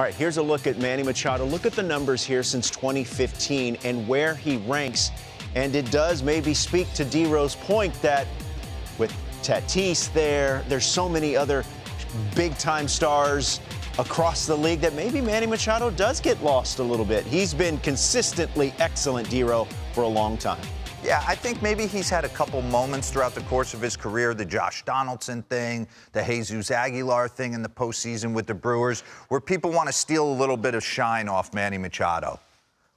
All right, here's a look at Manny Machado. Look at the numbers here since 2015 and where he ranks. And it does maybe speak to DeRo's point that with Tatis there's so many other big-time stars across the league that maybe Manny Machado does get lost a little bit. He's been consistently excellent, DeRo, for a long time. Yeah, I think maybe he's had a couple moments throughout the course of his career, the Josh Donaldson thing, the Jesus Aguilar thing in the postseason with the Brewers, where people want to steal a little bit of shine off Manny Machado.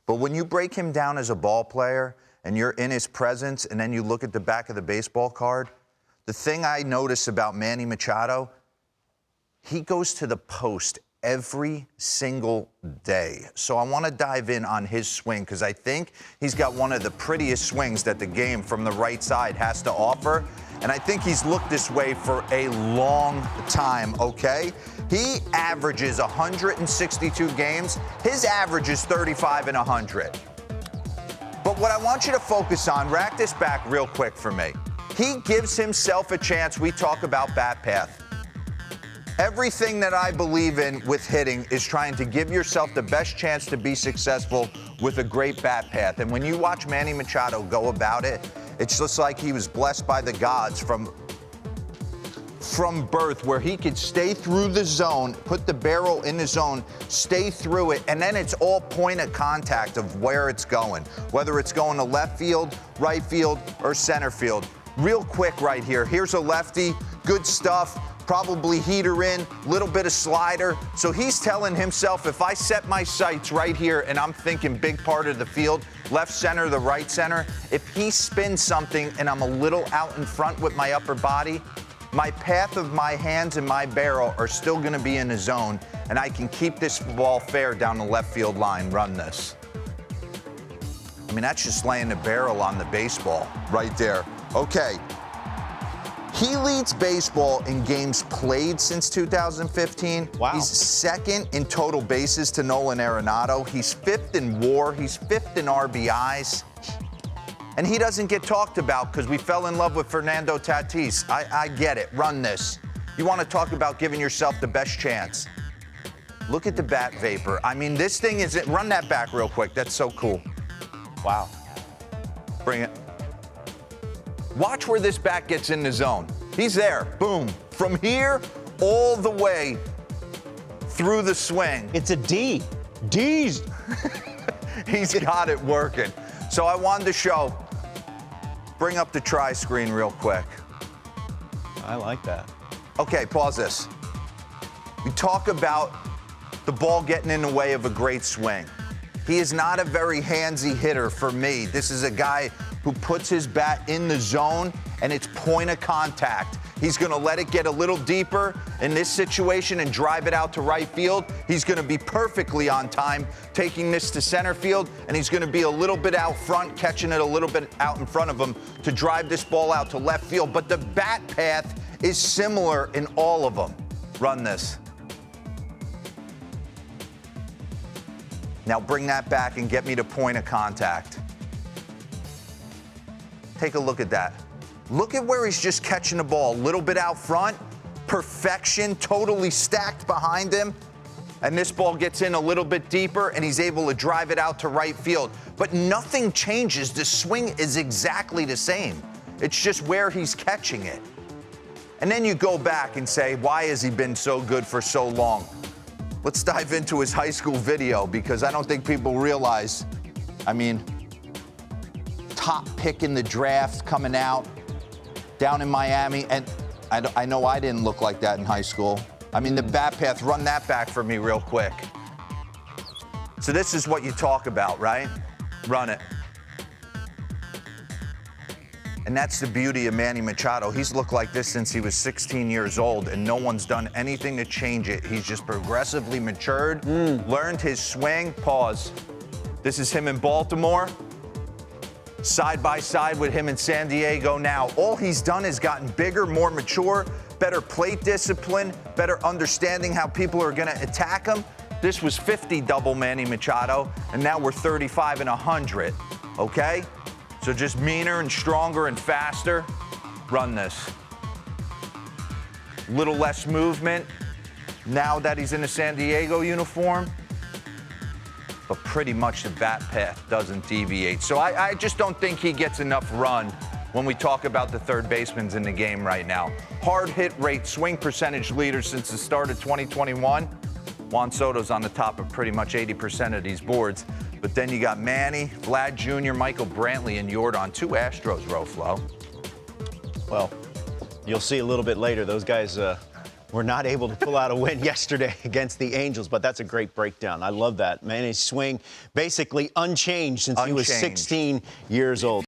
But when you break him down as a ball player and you're in his presence and then you look at the back of the baseball card, the thing I notice about Manny Machado, he goes to the post every single day. So I want to dive in on his swing because I think he's got one of the prettiest swings that the game from the right side has to offer. And I think he's looked this way for a long time, okay? He averages 162 games. His average is 35 and 100. But what I want you to focus on, rack this back real quick for me. He gives himself a chance. We talk about bat path. Everything that I believe in with hitting is trying to give yourself the best chance to be successful with a great bat path. And when you watch Manny Machado go about it, it's just like he was blessed by the gods from birth, where he could stay through the zone, put the barrel in the zone, stay through it, and then it's all point of contact of where it's going, whether it's going to left field, right field, or center field. Real quick right here, here's a lefty, good stuff. Probably heater in, little bit of slider. So he's telling himself, if I set my sights right here and I'm thinking big part of the field, left center, the right center, if he spins something and I'm a little out in front with my upper body, my path of my hands and my barrel are still gonna be in the zone and I can keep this ball fair down the left field line, run this. I mean, that's just laying the barrel on the baseball right there. Okay. He leads baseball in games played since 2015. Wow. He's second in total bases to Nolan Arenado. He's fifth in WAR. He's fifth in RBIs. And he doesn't get talked about because we fell in love with Fernando Tatis. I get it. Run this. You want to talk about giving yourself the best chance. Look at the bat vapor. I mean, this thing is... Run that back real quick. That's so cool. Wow. Bring it. Watch where this bat gets in the zone. He's there. Boom. From here all the way through the swing. It's a D. D's. He's got it working. So I wanted to show. Bring up the tri-screen real quick. I like that. Okay, pause this. We talk about the ball getting in the way of a great swing. He is not a very handsy hitter for me. This is a guy who puts his bat in the zone and it's point of contact. He's gonna let it get a little deeper in this situation and drive it out to right field. He's gonna be perfectly on time taking this to center field, and he's gonna be a little bit out front, catching it a little bit out in front of him to drive this ball out to left field. But the bat path is similar in all of them. Run this. Now bring that back and get me to point of contact. Take a look at that. Look at where he's just catching the ball. A little bit out front, perfection, totally stacked behind him. And this ball gets in a little bit deeper and he's able to drive it out to right field. But nothing changes. The swing is exactly the same. It's just where he's catching it. And then you go back and say, why has he been so good for so long? Let's dive into his high school video because I don't think people realize, I mean, top pick in the draft coming out down in Miami. And I know I didn't look like that in high school. I mean, the bat path, run that back for me real quick. So this is what you talk about, right? Run it. And that's the beauty of Manny Machado. He's looked like this since he was 16 years old, and no one's done anything to change it. He's just progressively matured, learned his swing. Pause. This is him in Baltimore. Side by side with him in San Diego now. All he's done is gotten bigger, more mature, better plate discipline, better understanding how people are going to attack him. This was 50 double Manny Machado, and now we're 35 and 100, okay? So just meaner and stronger and faster. Run this. Little less movement. now that he's in a San Diego uniform. But pretty much the bat path doesn't deviate. So I just don't think he gets enough run when we talk about the third baseman's in the game right now. Hard hit rate, swing percentage leader since the start of 2021. Juan Soto's on the top of pretty much 80% of these boards. But then you got Manny, Vlad Jr., Michael Brantley, and Yordan. 2 Astros, Roflo. Well, you'll see a little bit later. Those guys were not able to pull out a win yesterday against the Angels, but that's a great breakdown. I love that. Manny's swing basically unchanged since he was 16 years old.